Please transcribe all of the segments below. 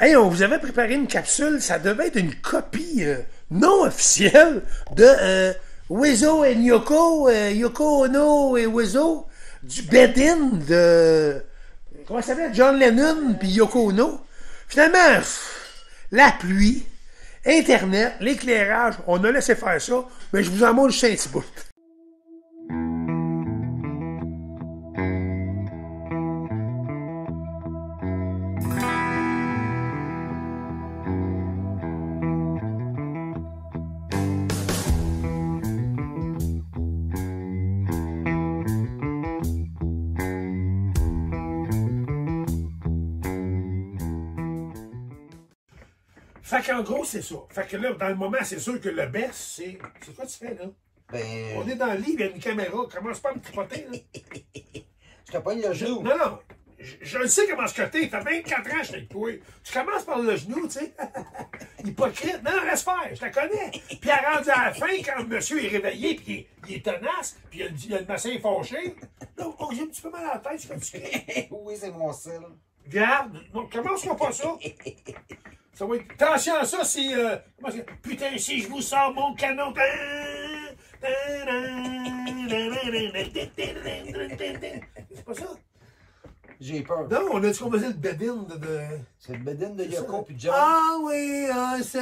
Hey, on vous avait préparé une capsule, ça devait être une copie non officielle de Wezo et Yoko, Yoko Ono et Wezo, du bed-in de, comment ça s'appelle, John Lennon puis Yoko Ono. Finalement, la pluie, Internet, l'éclairage, on a laissé faire ça, mais je vous en montre juste un petit bout. Fait qu'en gros, c'est ça. Fait que là, dans le moment, c'est sûr que le best, c'est... C'est quoi tu fais, là? Ben... On est dans le lit, il y a une caméra. Commence pas à me tripoter, là. Je te pogne le genou. Non, non. Je le sais comment se coter. T'as 24 ans, je suis avec toi. Tu commences par le genou, tu sais. Hypocrite. Non, reste faire. Je te connais. Puis à rendu à la fin, quand le monsieur est réveillé, puis il est tenace, puis il a le bassin fâché. Là, oh, j'ai un petit peu mal à la tête, c'est comme tu crées. Oui, c'est mon style. Regarde. Non, commence-moi pas ça. Ça va être... Attention à ça, c'est... Putain, si je vous sors mon canon... C'est pas ça? J'ai peur. Non, on a dit qu'on faisait le bed-in de... C'est le bedin de Yoko puis John. Ah oui, I say,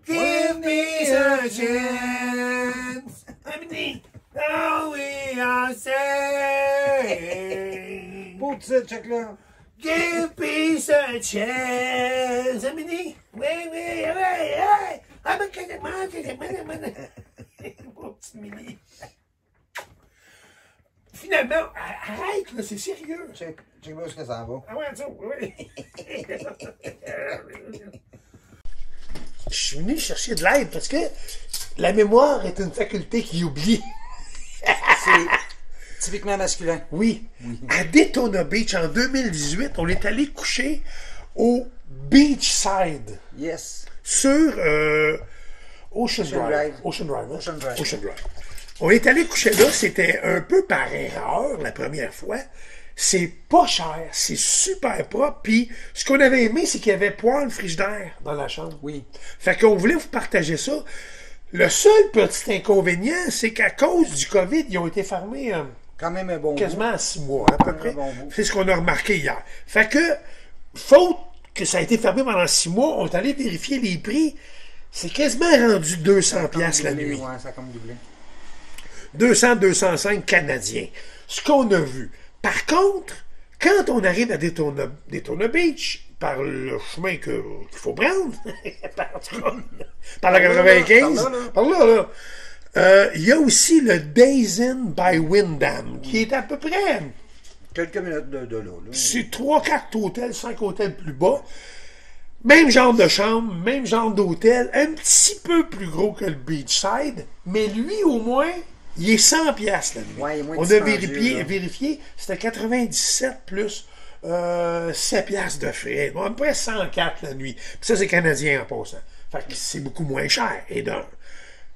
give me a chance. Ah oui, I say, Beau titre, check là. give me a chance. Amini, oui, oui, oui, oui. Ah, mais que c'est moi. Mon petit mini. Finalement, arrête, là, c'est sérieux. Check là où ce que ça va. Ah ouais, ça, oui. Je suis venu chercher de l'aide parce que la mémoire est une faculté qui oublie. C'est typiquement masculin. Oui. À Daytona Beach, en 2018, on est allé coucher au Beachside. Yes. Sur Ocean Drive. Ocean Drive. On est allé coucher là, c'était un peu par erreur la première fois. C'est pas cher, c'est super propre. Puis ce qu'on avait aimé, c'est qu'il y avait poêle frigidaire dans la chambre. Oui. Fait qu'on voulait vous partager ça. Le seul petit inconvénient, c'est qu'à cause du COVID, ils ont été fermés Quand même un bon quasiment bout. à 6 mois, à peu près. bon bout. C'est ce qu'on a remarqué hier. Fait que, faute que ça a été fermé pendant 6 mois, on est allé vérifier les prix. C'est quasiment rendu 200 piastres la nuit. Ouais, ça a comme doublé. 200-205 canadiens. Ce qu'on a vu. Par contre, quand on arrive à Daytona Beach, par le chemin qu'il faut prendre, par la 95, par là, il y a aussi le Days Inn by Wyndham, qui est à peu près... Quelques minutes de là. C'est 3-4 hôtels, 5 hôtels plus bas. Même genre de chambre, même genre d'hôtel, un petit peu plus gros que le Beachside, mais lui, au moins, il est 100 piastres la nuit. Ouais, il est moins on a dispendieux, vérifié, c'était 97 plus 7 piastres de frais. Donc, à peu près 104 la nuit. Puis ça, c'est canadien en passant. Fait que c'est beaucoup moins cher. Et d'un.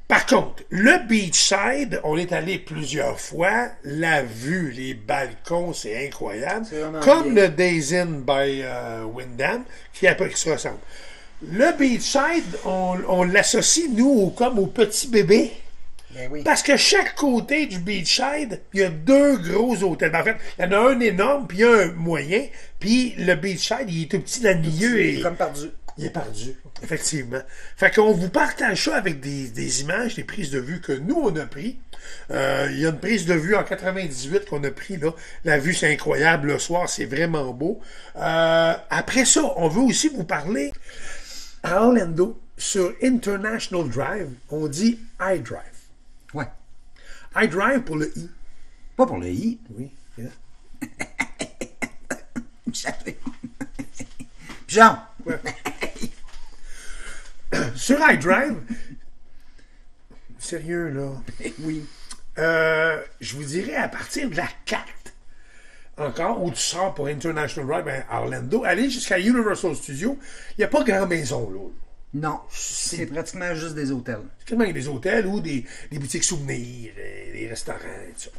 Par contre, le Beachside, on est allé plusieurs fois. La vue, les balcons, c'est incroyable. Comme le Days Inn by Wyndham, qui se ressemble. Le Beachside, on l'associe, nous, comme au petit bébé. Ben oui. Parce que chaque côté du Beachside, il y a 2 gros hôtels. Ben, en fait, il y en a un énorme, puis il y a un moyen. Puis le Beachside, il est tout petit dans le milieu. Il est comme perdu. Il est perdu, effectivement. Fait qu'on vous partage ça avec des images, des prises de vue que nous, on a pris. Il y a une prise de vue en 98 qu'on a pris, là. La vue, c'est incroyable. Le soir, c'est vraiment beau. Après ça, on veut aussi vous parler à Orlando, sur International Drive, on dit iDrive. Ouais. iDrive pour le I. Pas pour le I. Oui. Yeah. Jean. Ouais. Sur iDrive, sérieux là, Oui. je vous dirais à partir de la 4, encore, où tu sors pour International Drive à Orlando, aller jusqu'à Universal Studios, il n'y a pas grand maison là. Non, c'est pratiquement juste des hôtels. C'est quasiment des hôtels ou des boutiques souvenirs, des restaurants et tout ça.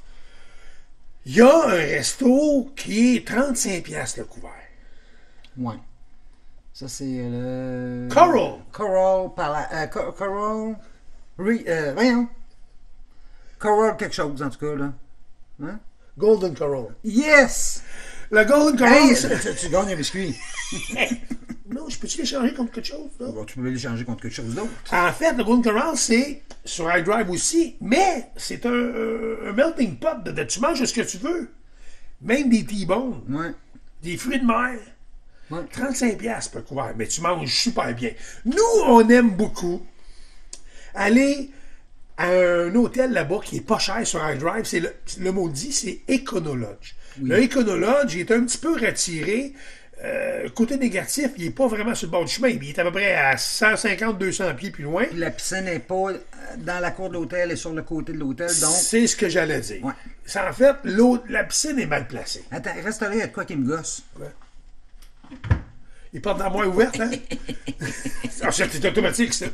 Il y a un resto qui est 35$ le couvert. Ouais. Ça, c'est le... Coral. Coral... Voyons. Coral quelque chose, en tout cas, là. Hein? Golden Coral. Yes! Le Golden Coral, Hey, c'est... tu gagnes un biscuit. Non, je peux-tu l'échanger contre quelque chose, là? Bon, tu peux l'échanger contre quelque chose d'autre. En fait, le Golden Coral, c'est sur iDrive aussi, mais c'est un melting pot tu manges ce que tu veux. Même des T-bones, Ouais. des fruits de mer. Ouais. 35$ per couvert, mais tu manges super bien. Nous, on aime beaucoup aller à un hôtel là-bas qui est pas cher sur iDrive. C'est le mot dit, c'est Econolodge. Oui. Le Econolodge, il est un petit peu retiré. Côté négatif, il n'est pas vraiment sur le bord du chemin. Il est à peu près à 150-200 pieds plus loin. Puis la piscine n'est pas dans la cour de l'hôtel et sur le côté de l'hôtel, donc... C'est ce que j'allais dire. Ouais. C'est en fait, la piscine est mal placée. Attends, reste là, il y a de quoi qui me gosse. Ouais. Il porte dans la main ouverte, hein? Ah, c'est automatique, ça.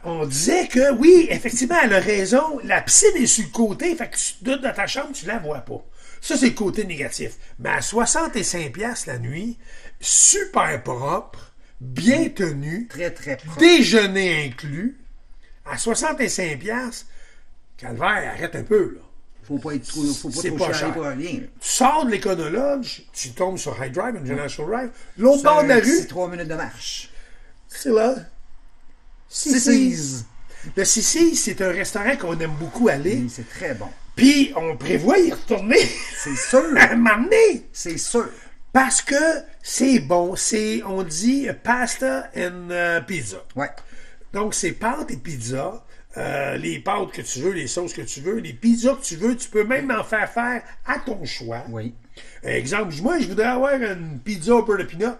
On disait que, oui, effectivement, elle a raison. La piscine est sur le côté, fait que tu doutes dans ta chambre, tu la vois pas. Ça, c'est le côté négatif. Mais à 65$ la nuit, super propre, bien tenu, Très, très propre. déjeuner inclus, à 65$, calvaire, arrête un peu, là. Faut pas C'est trop pas chialer cher. pour rien. Tu sors de l'Econolodge, tu tombes sur High Drive, International Drive. L'autre bord de la rue, C'est 3 minutes de marche. c'est là. Sissy's. Le Sissy's, c'est un restaurant qu'on aime beaucoup aller. Oui, c'est très bon. Puis, on prévoit y retourner C'est sûr. à m'amener. C'est sûr. Parce que c'est bon. On dit pasta and pizza. Ouais. Donc, c'est pâtes et pizza. Les pâtes que tu veux, les sauces que tu veux, les pizzas que tu veux, tu peux même en faire à ton choix. Oui. Exemple, moi, je voudrais avoir une pizza au beurre de peanut.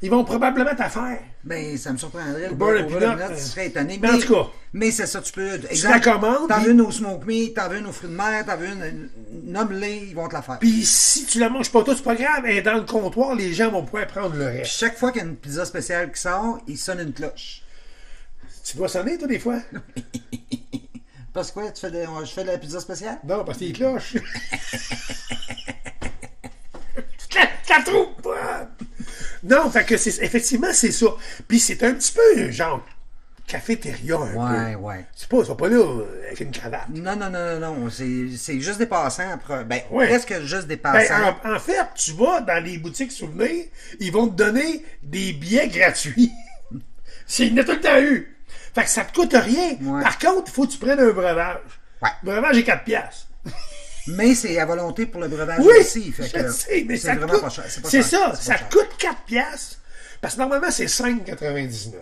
Ils vont probablement t'en faire. Ben, ça me surprendrait. Le beurre de beurre peanut, tu serais étonné. mais en tout cas. Mais c'est ça, tu peux. la commandes, T'en puis- veux une au smoke meat, t'en veux une aux fruits de mer, t'en veux une nomme-les, ils vont te la faire. Puis si tu la manges pas toute, c'est pas grave. Elle est dans le comptoir, les gens vont pouvoir prendre le reste. Chaque fois qu'il y a une pizza spéciale qui sort, il sonne une cloche. Tu dois sonner, toi, des fois? Parce que quoi, je fais de la pizza spéciale? Non, parce que les cloches. Tu la trouves pas. Non, fait que effectivement, c'est ça. Puis c'est un petit peu genre cafétéria un Ouais, peu. ouais. C'est pas, ils sont pas là avec une cravate. Non. C'est juste des passants. Ben, Ouais. presque juste des Ben, passants. en fait, tu vas dans les boutiques souvenirs, ils vont te donner des billets gratuits. Il y en a tout le temps eu. Fait que ça te coûte rien. Ouais. Par contre, il faut que tu prennes un breuvage. Ouais. Le breuvage est 4$. Mais c'est à volonté pour le breuvage Oui, aussi. Fait je que sais, mais c'est ça vraiment coûte. pas cher. C'est pas C'est cher. ça, C'est ça pas cher. coûte 4$. Parce que normalement, c'est 5,99$.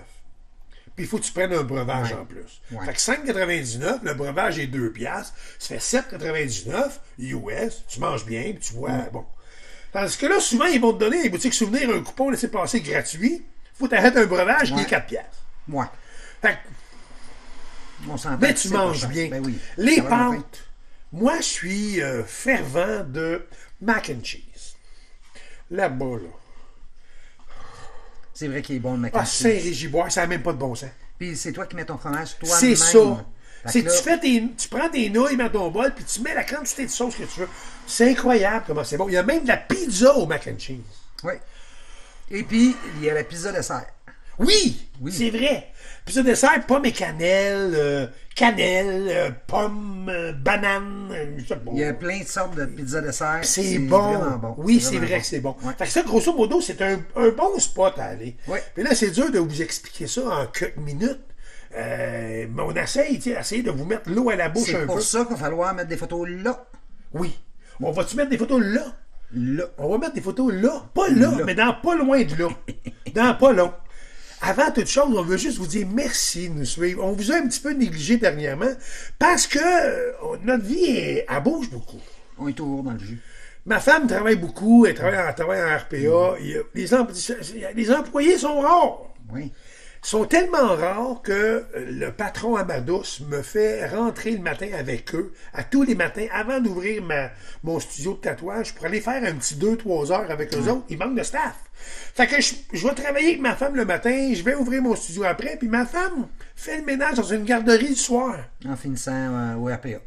Puis il faut que tu prennes un breuvage Ouais. en plus. Ouais. Fait que 5,99$, le breuvage est 2$. Ça fait 7,99$ US. Tu manges bien, puis tu vois, bon. Tandis que là, souvent, ils vont te donner, les boutiques souvenirs, un coupon laissé passer gratuit. Faut t'arrêter un breuvage qui Ouais. est 4$. Ouais. Fait que, On s'entend. mais que tu c'est pas manges cher. bien. Ben oui. Les Ça va bien. pâtes. Moi, je suis fervent de mac and cheese. Là-bas, là. C'est vrai qu'il est bon le mac and Ah, cheese. Saint-Régiboire, ça n'a même pas de bon sens. Puis c'est toi qui mets ton fromage toi-même. C'est ça. Fait C'est que que là, tu prends tes nouilles dans ton bol, puis tu mets la quantité de sauce que tu veux. C'est incroyable comment c'est bon. Il y a même de la pizza au mac and cheese. Oui. Et puis, il y a la pizza dessert. Oui, Oui. c'est vrai. Pizza dessert, pommes et cannelle, pommes, bananes, je sais pas. Il y a plein de sortes de pizza dessert. C'est vraiment bon. bon. Oui, c'est vraiment vrai bon. que c'est bon. Ouais. Fait que ça, grosso modo, c'est un bon spot à aller. Ouais. Puis là, c'est dur de vous expliquer ça en quelques minutes. Mais on essaye de vous mettre l'eau à la bouche C'est un pour peu. ça qu'il va falloir mettre des photos là. Oui. On va-tu mettre des photos là? Là. On va mettre des photos là. Pas là, Là. mais dans pas loin de là. Dans pas long. Avant toute chose, on veut juste vous dire merci de nous suivre. On vous a un petit peu négligé dernièrement parce que notre vie, elle bouge beaucoup. On est toujours dans le jus. Ma femme travaille beaucoup, elle travaille en RPA. Les employés sont rares. Oui. Ils sont tellement rares que le patron Amados me fait rentrer le matin avec eux, à tous les matins, avant d'ouvrir mon studio de tatouage, pour aller faire un petit 2-3 heures avec eux autres. Il manque de staff. Fait que je vais travailler avec ma femme le matin, je vais ouvrir mon studio après, puis ma femme fait le ménage dans une garderie le soir. En finissant au RPA.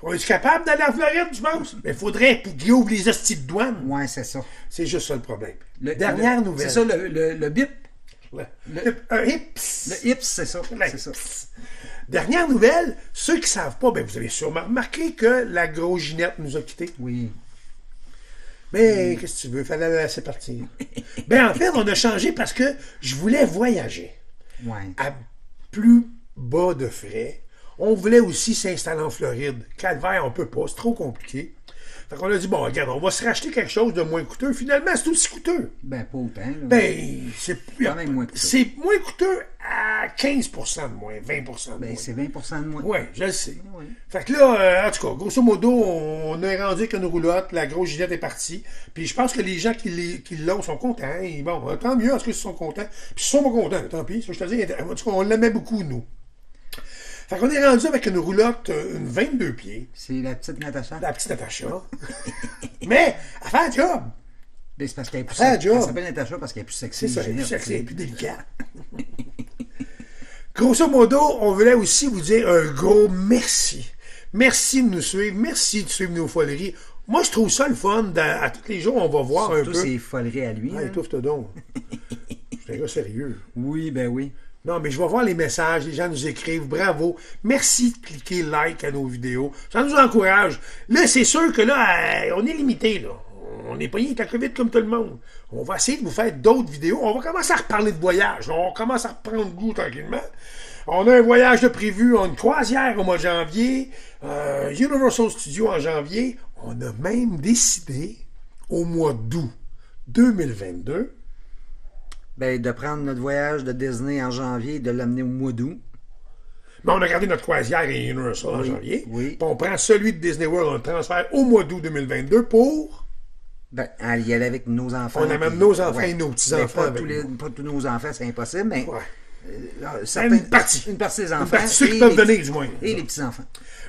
On est capable d'aller en Floride, tu penses? Mais il faudrait qu'ils ouvrent les hosties de douane. Ouais, c'est ça. C'est juste ça le problème. Dernière nouvelle. C'est ça, le BIP. Un hips. Le hips, c'est ça. C'est ça. Dernière nouvelle, ceux qui ne savent pas, ben vous avez sûrement remarqué que la grosse Ginette nous a quittés. Oui. Mais qu'est-ce que tu veux? Fallait la laisser partir. Ben en fait, on a changé parce que je voulais voyager. Ouais. À plus bas de frais. On voulait aussi s'installer en Floride. Calvaire, on peut pas, c'est trop compliqué. Fait qu'on a dit, bon, regarde, on va se racheter quelque chose de moins coûteux. Finalement, c'est aussi coûteux. Ben, pas autant. Là. Ben, c'est quand même moins coûteux. C'est moins coûteux à 15% de moins, 20% de moins. Ben, c'est 20% de moins. Oui, je le sais. Ouais. Fait que là, en tout cas, grosso modo, on est rendu avec une roulotte, la grosse Ginette est partie. Puis je pense que les gens qui l'ont sont contents. Et bon, tant mieux, en tout cas, ils sont contents. Puis ils sont pas contents, tant pis. Ça, je te dis, en tout cas, on l'aimait beaucoup, nous. Fait qu'on est rendu avec une roulotte, une 22 pieds. C'est la petite Natacha. La petite Natacha. Mais, elle fait un job. Ben, c'est parce qu'elle est plus Elle s'appelle Natacha parce qu'elle est plus sexy. C'est ça, elle est plus Ginette, sexy, elle est plus délicate. Grosso modo, on voulait aussi vous dire un gros merci. Merci de nous suivre. Merci de suivre nos foleries. Moi, je trouve ça le fun. À tous les jours, on va voir surtout un peu. ses foleries à lui. Ah, étouffe-toi donc. C'est un gars sérieux. Oui, ben oui. Non, mais je vais voir les messages, les gens nous écrivent, bravo, merci de cliquer like à nos vidéos, ça nous encourage. Là, c'est sûr que là, on est limité, là. On n'est pas rien qu'à vite comme tout le monde. On va essayer de vous faire d'autres vidéos. On va commencer à reparler de voyage. On commence à reprendre goût tranquillement. On a un voyage de prévu, une croisière au mois de janvier, Universal Studios en janvier. On a même décidé, au mois d'août 2022, ben, de prendre notre voyage de Disney en janvier et de l'amener au mois d'août. Mais on a gardé notre croisière et Universal en janvier. Oui. Puis on prend celui de Disney World, on le transfère au mois d'août 2022 pour... Ben, y aller avec nos enfants. On amène nos enfants et nos petits-enfants Ben, avec pas tous nos enfants, c'est impossible, mais... Ouais. Certains, une partie. Une partie des enfants. Une partie, ceux qui peuvent venir, du moins. Et les petits-enfants.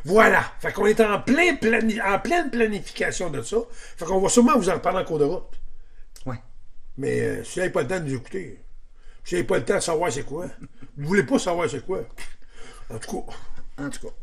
Voilà. Fait qu'on est en pleine planification de ça. Fait qu'on va sûrement vous en reparler en cours de route. Ouais. Mais si vous n'avez pas le temps de nous écouter, si vous n'avez pas le temps de savoir c'est quoi, vous voulez pas savoir c'est quoi, en tout cas. En tout cas.